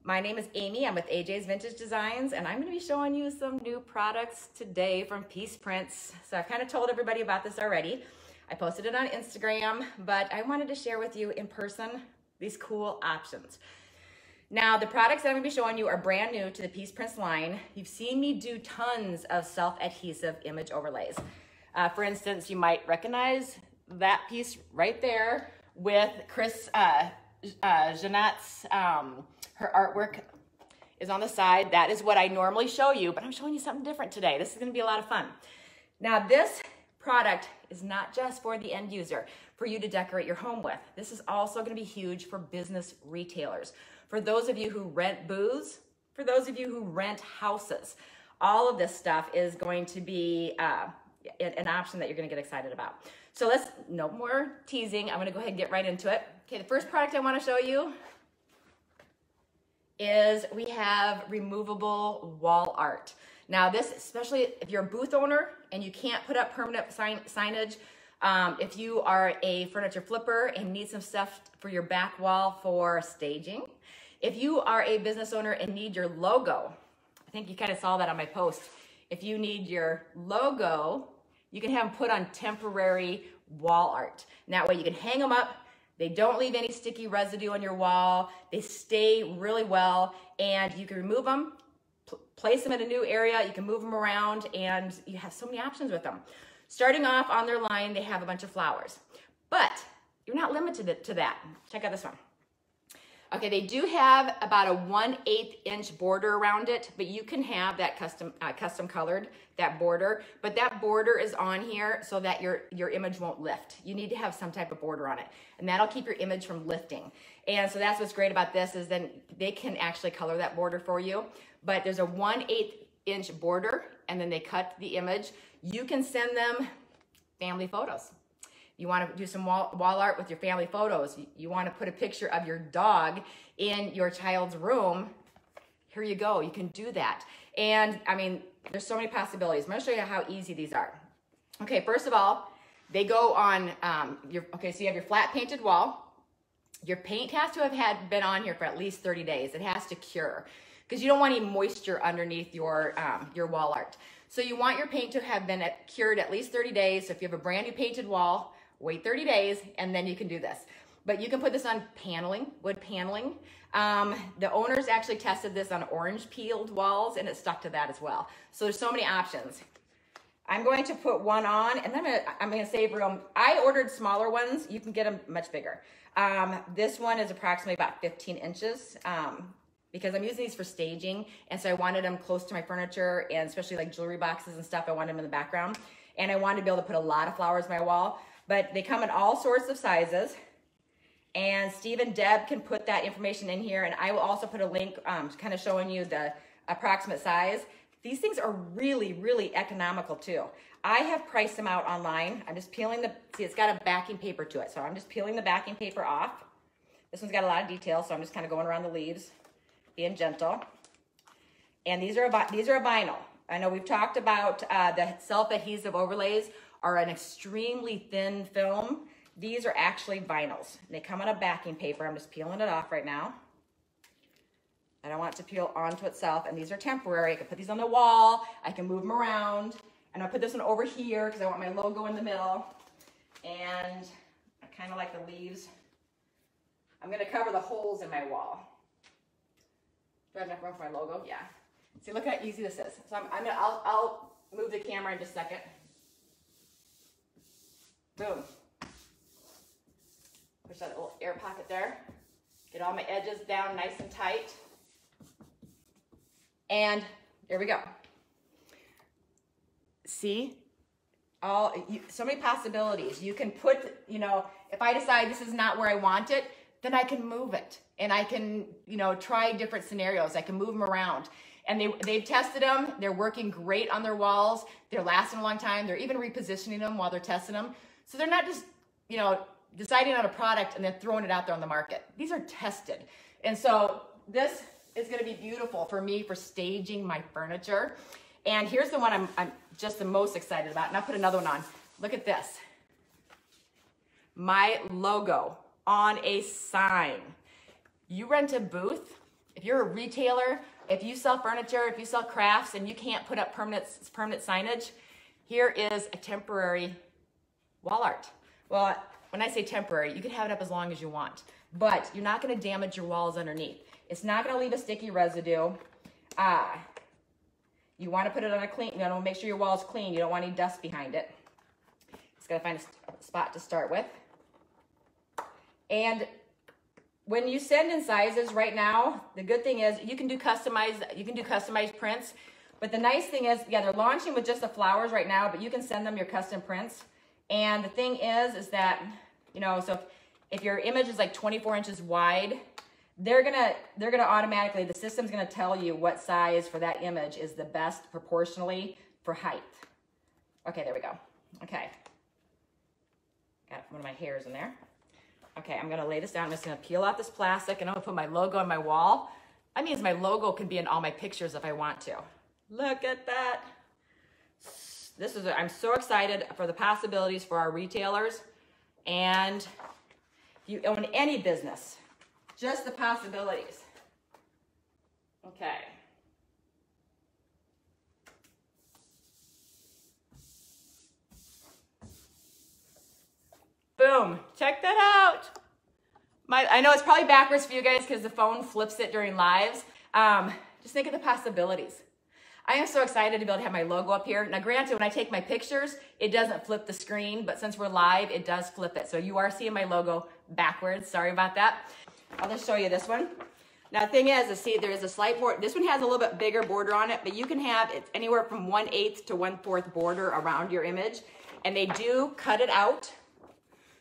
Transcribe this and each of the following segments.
My name is Amy. I'm with AJ's Vintage Designs, and I'm going to be showing you some new products today from Piece Prints. So I've kind of told everybody about this already. I posted it on Instagram, but I wanted to share with you in person these cool options. Now, the products that I'm going to be showing you are brand new to the Piece Prints line. You've seen me do tons of self-adhesive image overlays. For instance, you might recognize that piece right there with Chris Jeanette's, her artwork is on the side. That is what I normally show you, but I'm showing you something different today. This is going to be a lot of fun. Now, this product is not just for the end user, for you to decorate your home with. This is also going to be huge for business retailers. For those of you who rent booths, for those of you who rent houses, all of this stuff is going to be an option that you're going to get excited about. So no more teasing. I'm going to go ahead and get right into it. Okay, the first product I want to show you is we have removable wall art. Now this, especially if you're a booth owner and you can't put up permanent signage, if you are a furniture flipper and need some stuff for your back wall for staging, if you are a business owner and need your logo, I think you kind of saw that on my post. If you need your logo, you can have them put on temporary wall art. And that way you can hang them up. They don't leave any sticky residue on your wall. They stay really well, and you can remove them, place them in a new area. You can move them around, and you have so many options with them. Starting off on their line, they have a bunch of flowers, but you're not limited to that. Check out this one. Okay, they do have about a 1/8 inch border around it, but you can have that custom colored, that border, but that border is on here so that your image won't lift. You need to have some type of border on it, and that'll keep your image from lifting. And so that's what's great about this, is then they can actually color that border for you, but there's a 1/8 inch border, and then they cut the image. You can send them family photos. You want to do some wall art with your family photos. You want to put a picture of your dog in your child's room. Here you go. You can do that. And I mean, there's so many possibilities. I'm going to show you how easy these are. Okay, first of all, they go on so you have your flat painted wall. Your paint has to have been on here for at least 30 days. It has to cure, because you don't want any moisture underneath your wall art. So you want your paint to have been cured at least 30 days. So if you have a brand new painted wall, wait 30 days, and then you can do this. But you can put this on paneling, wood paneling. The owners actually tested this on orange peeled walls, and it stuck to that as well. So there's so many options. I'm going to put one on, and then I'm gonna save room. I ordered smaller ones. You can get them much bigger. This one is approximately about 15 inches. Because I'm using these for staging, and so I wanted them close to my furniture, and especially like jewelry boxes and stuff, I wanted them in the background. And I wanted to be able to put a lot of flowers on my wall, but they come in all sorts of sizes. And Steve and Deb can put that information in here, and I will also put a link kind of showing you the approximate size. These things are really, really economical too. I have priced them out online. I'm just peeling see, it's got a backing paper to it, so I'm just peeling the backing paper off. This one's got a lot of detail, so I'm just kind of going around the leaves, being gentle. And these are a vinyl. I know we've talked about the self-adhesive overlays are an extremely thin film. These are actually vinyls. They come on a backing paper. I'm just peeling it off right now. I don't want it to peel onto itself, and these are temporary. I can put these on the wall. I can move them around. And I'll put this one over here because I want my logo in the middle. And I kind of like the leaves. I'm gonna cover the holes in my wall. Do I have enough room for my logo? Yeah. See, look how easy this is. So I'll move the camera in just a second. Boom. Push that little air pocket there. Get all my edges down nice and tight. And there we go. See? So many possibilities. You can put, if I decide this is not where I want it, then I can move it. And I can, try different scenarios. I can move them around. And they've tested them. They're working great on their walls. They're lasting a long time. They're even repositioning them while they're testing them. So they're not just, deciding on a product and then throwing it out there on the market. These are tested. And so this is going to be beautiful for me for staging my furniture. And here's the one I'm just the most excited about. And I'll put another one on. Look at this. My logo on a sign. You rent a booth If you're a retailer, if you sell furniture, if you sell crafts and you can't put up permanent signage, here is a temporary wall art. Well, when I say temporary, you can have it up as long as you want, but you're not gonna damage your walls underneath. It's not gonna leave a sticky residue. You wanna put it on a clean, you know, make sure your wall's clean. You don't want any dust behind it. Just gotta find a spot to start with. And when you send in sizes right now, the good thing is you can do customized prints. But the nice thing is, yeah, they're launching with just the flowers right now, but you can send them your custom prints. And the thing is that, you know, so if your image is like 24 inches wide, they're gonna automatically, the system's gonna tell you what size for that image is the best proportionally for height. Okay, there we go. Okay. Got one of my hairs in there. Okay, I'm gonna lay this down. I'm just gonna peel off this plastic and I'm gonna put my logo on my wall. That means my logo can be in all my pictures if I want to. Look at that. I'm so excited for the possibilities for our retailers. And if you own any business, just the possibilities. Okay. Boom, check that out. I know it's probably backwards for you guys because the phone flips it during lives. Just think of the possibilities. I am so excited to be able to have my logo up here. Now granted, when I take my pictures, it doesn't flip the screen, but since we're live, it does flip it. So you are seeing my logo backwards, sorry about that. I'll just show you this one. Now the thing is, see, there is a slight border. This one has a little bit bigger border on it, but you can have it anywhere from 1/8 to 1/4 border around your image. And they do cut it out.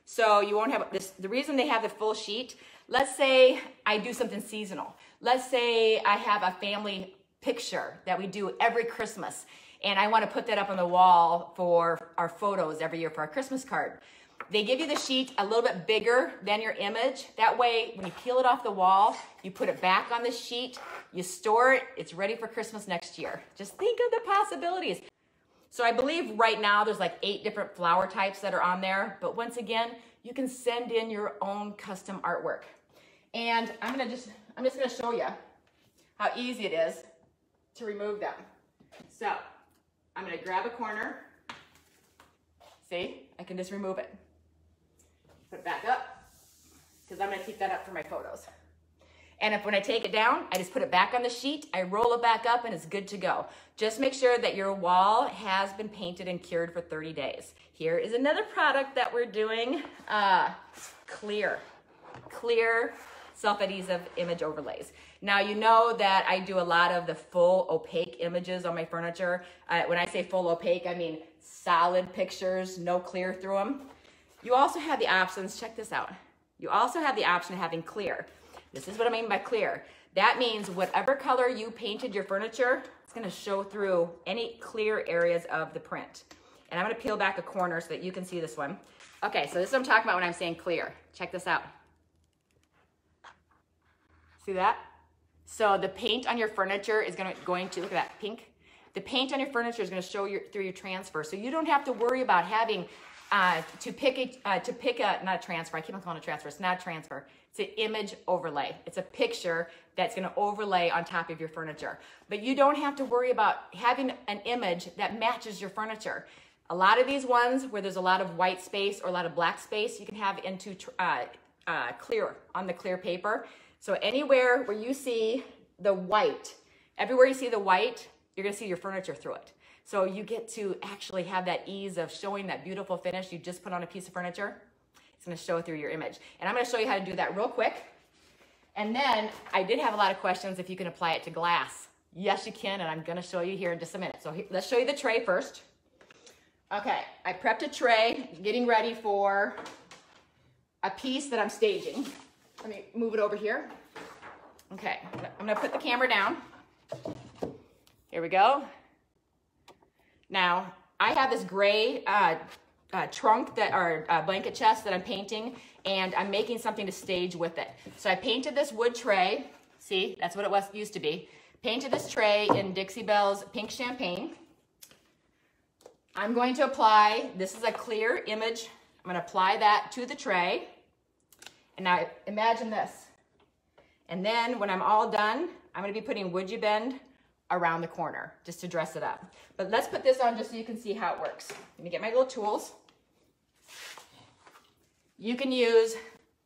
So you won't have this. The reason they have the full sheet, let's say I do something seasonal. Let's say I have a family picture that we do every Christmas and I want to put that up on the wall for our photos every year for our Christmas card. They give you the sheet a little bit bigger than your image. That way, when you peel it off the wall, you put it back on the sheet, you store it, it's ready for Christmas next year. Just think of the possibilities. So I believe right now there's like 8 different flower types that are on there. But once again, you can send in your own custom artwork. And I'm just gonna show you how easy it is to remove them. So I'm gonna grab a corner. See, I can just remove it. Put it back up, because I'm gonna keep that up for my photos. And when I take it down, I just put it back on the sheet, I roll it back up and it's good to go. Just make sure that your wall has been painted and cured for 30 days. Here is another product that we're doing, clear self-adhesive image overlays. Now you know that I do a lot of the full opaque images on my furniture. When I say full opaque, I mean solid pictures, no clear through them. You also have the options, check this out. You also have the option of having clear. This is what I mean by clear. That means whatever color you painted your furniture, it's gonna show through any clear areas of the print. And I'm gonna peel back a corner so that you can see this one. Okay, so this is what I'm talking about when I'm saying clear. Check this out. See that? So the paint on your furniture is going to look at that pink. The paint on your furniture is going to show through your transfer. So you don't have to worry about having to pick a, not a transfer, I keep on calling it a transfer, it's not a transfer. It's an image overlay. It's a picture that's going to overlay on top of your furniture. But you don't have to worry about having an image that matches your furniture. A lot of these ones where there's a lot of white space or a lot of black space, you can have into clear, on the clear paper. So anywhere where you see the white, everywhere you see the white, you're gonna see your furniture through it. So you get to actually have that ease of showing that beautiful finish you just put on a piece of furniture. It's gonna show through your image. And I'm gonna show you how to do that real quick. And then I did have a lot of questions if you can apply it to glass. Yes, you can, and I'm gonna show you here in just a minute. So let's show you the tray first. Okay, I prepped a tray, getting ready for a piece that I'm staging. Let me move it over here. Okay, I'm gonna put the camera down. Here we go. Now, I have this gray trunk or blanket chest that I'm painting, and I'm making something to stage with it. So I painted this wood tray. See, that's what it used to be. Painted this tray in Dixie Belle's Pink Champagne. I'm going to apply, this is a clear image. I'm gonna apply that to the tray. And now imagine this. And then when I'm all done, I'm gonna be putting Would You Bend around the corner just to dress it up. But let's put this on just so you can see how it works. Let me get my little tools. You can use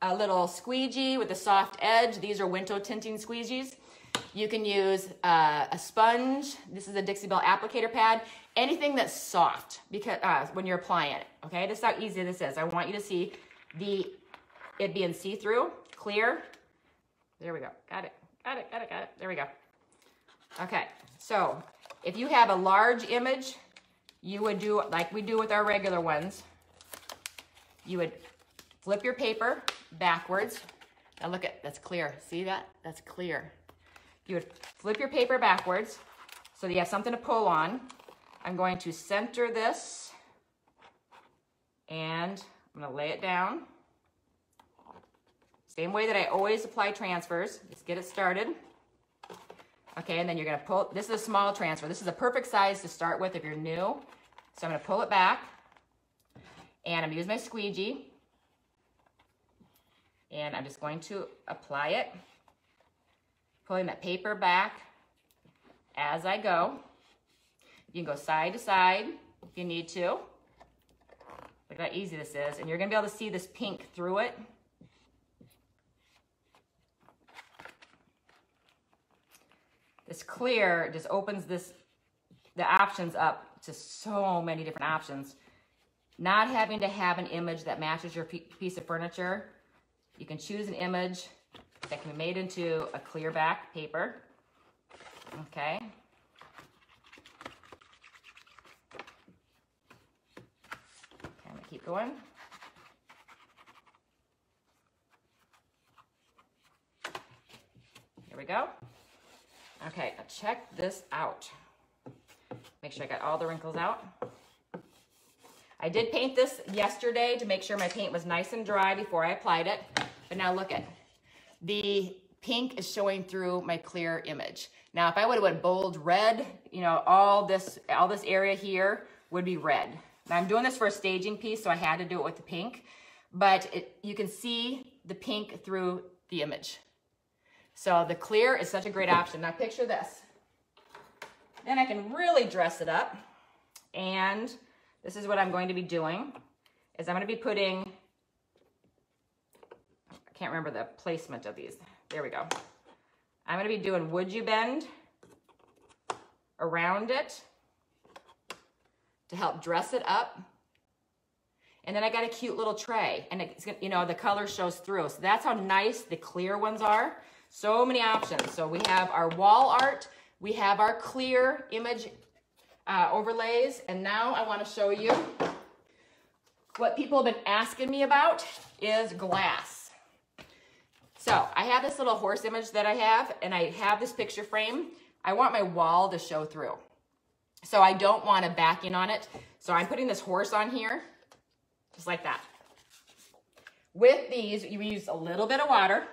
a little squeegee with a soft edge. These are window tinting squeegees. You can use a sponge. This is a Dixie Belle applicator pad. Anything that's soft because when you're applying it, okay? This is how easy this is. I want you to see it being see-through, clear. There we go. Got it. Got it. Got it. Got it. There we go. Okay. So if you have a large image, you would do like we do with our regular ones. You would flip your paper backwards. Now look at, that's clear. See that? That's clear. You would flip your paper backwards so that you have something to pull on. I'm going to center this and I'm going to lay it down. Same way that I always apply transfers. Just get it started. Okay, and then you're going to pull, this is a small transfer. This is a perfect size to start with if you're new. So I'm going to pull it back and I'm going to use my squeegee. And I'm just going to apply it, pulling that paper back as I go. You can go side to side if you need to. Look how easy this is. And you're gonna be able to see this pink through it. This clear just opens the options up to so many different options. Not having to have an image that matches your piece of furniture. You can choose an image that can be made into a clear back paper. Okay. I'm gonna keep going. Here we go. Okay, now check this out. Make sure I got all the wrinkles out. I did paint this yesterday to make sure my paint was nice and dry before I applied it. But now look at, the pink is showing through my clear image. Now, if I would have went bold red, you know, all this area here would be red. Now I'm doing this for a staging piece, so I had to do it with the pink, but you can see the pink through the image. So the clear is such a great option. Now picture this. Then I can really dress it up. And this is what I'm going to be doing, is I'm going to be putting, I can't remember the placement of these. There we go. I'm going to be doing Would You Bend around it to help dress it up. And then I got a cute little tray, and it's, you know, the color shows through. So that's how nice the clear ones are. So many options. So we have our wall art, we have our clear image overlays, and now I want to show you what people have been asking me about is glass. So I have this little horse image that I have, and I have this picture frame. I want my wall to show through. So I don't want to back in on it. So I'm putting this horse on here, just like that. With these, you use a little bit of water,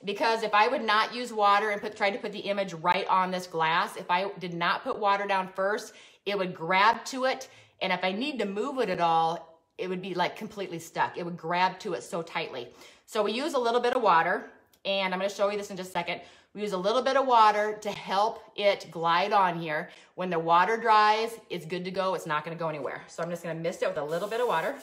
because if I would not use water and try to put the image right on this glass, if I did not put water down first, it would grab to it. And if I need to move it at all, it would be like completely stuck. It would grab to it so tightly. So we use a little bit of water, and I'm going to show you this in just a second. We use a little bit of water to help it glide on here. When the water dries, it's good to go. It's not going to go anywhere. So I'm just going to mist it with a little bit of water,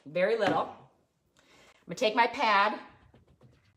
very little. I'm going to take my pad,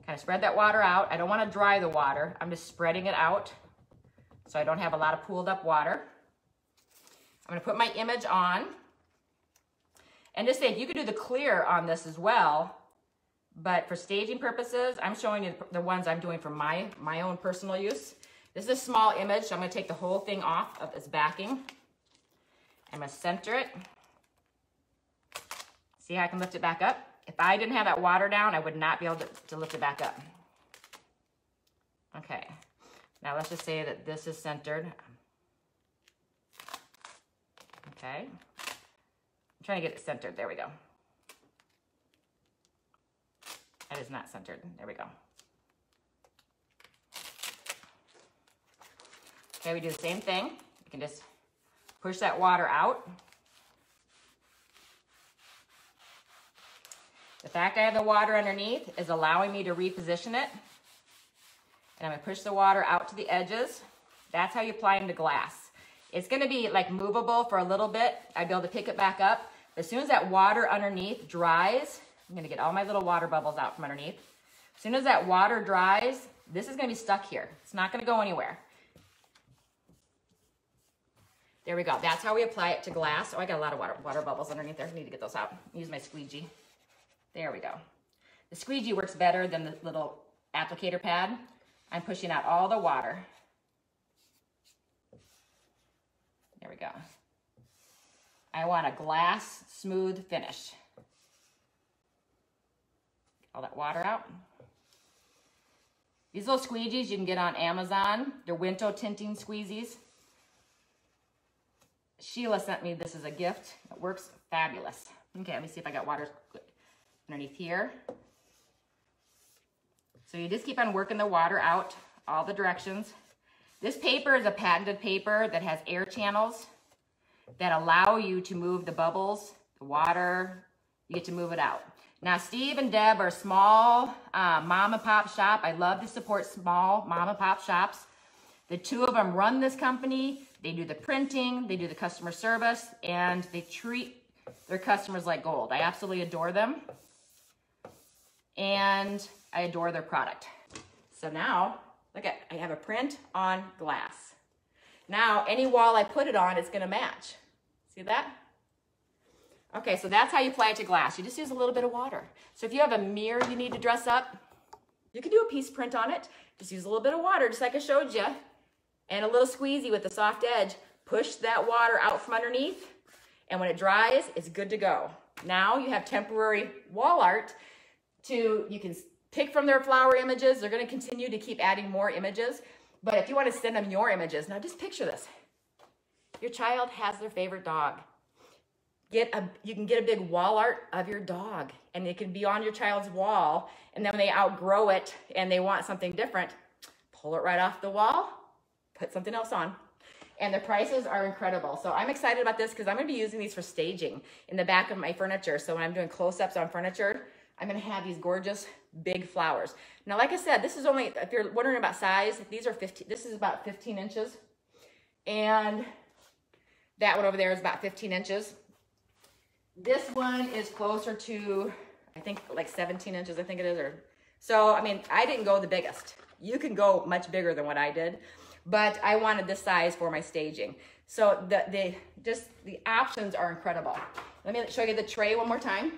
kind of spread that water out. I don't want to dry the water. I'm just spreading it out so I don't have a lot of pooled up water. I'm going to put my image on. And just say, you could do the clear on this as well, but for staging purposes, I'm showing you the ones I'm doing for my own personal use. This is a small image, so I'm going to take the whole thing off of its backing. I'm going to center it. See how I can lift it back up? If I didn't have that water down, I would not be able to lift it back up. Okay, now let's just say that this is centered. Okay, I'm trying to get it centered. There we go. It is not centered. There we go. Okay, we do the same thing. You can just push that water out. The fact I have the water underneath is allowing me to reposition it. And I'm gonna push the water out to the edges. That's how you apply them to glass. It's gonna be like movable for a little bit. I'd be able to pick it back up. As soon as that water underneath dries, I'm gonna get all my little water bubbles out from underneath. As soon as that water dries, this is gonna be stuck here. It's not gonna go anywhere. There we go. That's how we apply it to glass. Oh, I got a lot of water bubbles underneath there. I need to get those out. Use my squeegee. There we go. The squeegee works better than the little applicator pad. I'm pushing out all the water. There we go. I want a glass smooth finish. Get all that water out. These little squeegees you can get on Amazon. They're window tinting squeegees. Sheila sent me this as a gift. It works fabulous. Okay, let me see if I got water underneath here. So you just keep on working the water out all the directions. This paper is a patented paper that has air channels that allow you to move the bubbles, the water, you get to move it out. Now, Steve and Deb are small mom and pop shop. I love to support small mom and pop shops. The two of them run this company. They do the printing, they do the customer service, and they treat their customers like gold. I absolutely adore them. And I adore their product. So now, look at, I have a print on glass. Now, any wall I put it on, it's gonna match. See that? Okay, so that's how you apply it to glass. You just use a little bit of water. So if you have a mirror you need to dress up, you can do a piece print on it. Just use a little bit of water, just like I showed you, and a little squeezy with a soft edge. Push that water out from underneath, and when it dries, it's good to go. Now you have temporary wall art you can pick from their flower images. They're gonna continue to keep adding more images, but if you wanna send them your images, now just picture this. Your child has their favorite dog. You can get a big wall art of your dog, and it can be on your child's wall, and then when they outgrow it and they want something different, pull it right off the wall, put something else on. And the prices are incredible. So I'm excited about this because I'm gonna be using these for staging in the back of my furniture. So when I'm doing close-ups on furniture, I'm gonna have these gorgeous big flowers. Now, like I said, this is only, if you're wondering about size, these are 15, this is about 15 inches. And that one over there is about 15 inches. This one is closer to, I think like 17 inches, I think it is. So, I mean, I didn't go the biggest. You can go much bigger than what I did, but I wanted this size for my staging. So the options are incredible. Let me show you the tray one more time.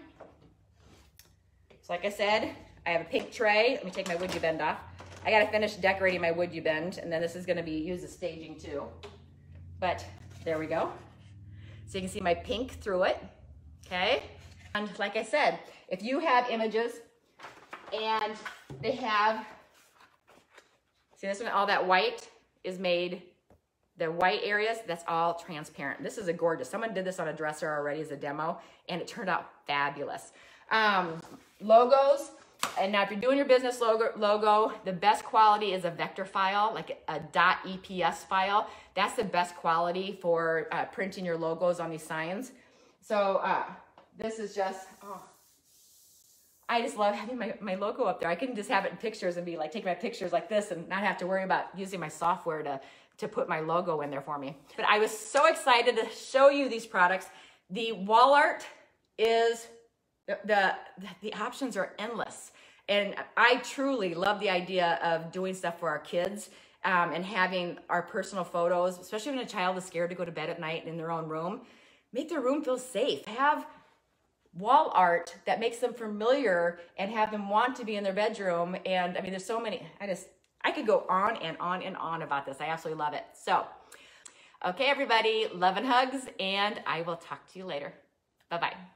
So like I said, I have a pink tray. Let me take my wood you bend off. I gotta finish decorating my wood you bend, and then this is gonna be used as staging too. But there we go. So you can see my pink through it, okay? And like I said, if you have images and they have, see this one, all that white is made, the white areas, that's all transparent. This is a gorgeous, someone did this on a dresser already as a demo, and it turned out fabulous. Logos, and now if you're doing your business logo, the best quality is a vector file, like a .eps file. That's the best quality for printing your logos on these signs. So this is just, oh, I just love having my logo up there. I can just have it in pictures and be like, take my pictures like this and not have to worry about using my software to put my logo in there for me. But I was so excited to show you these products. The wall art is, the options are endless. And I truly love the idea of doing stuff for our kids and having our personal photos, especially when a child is scared to go to bed at night in their own room. Make their room feel safe. Have wall art that makes them familiar and have them want to be in their bedroom. And I mean, there's so many, I could go on and on and on about this. I absolutely love it. So, okay, everybody, love and hugs, and I will talk to you later. Bye-bye.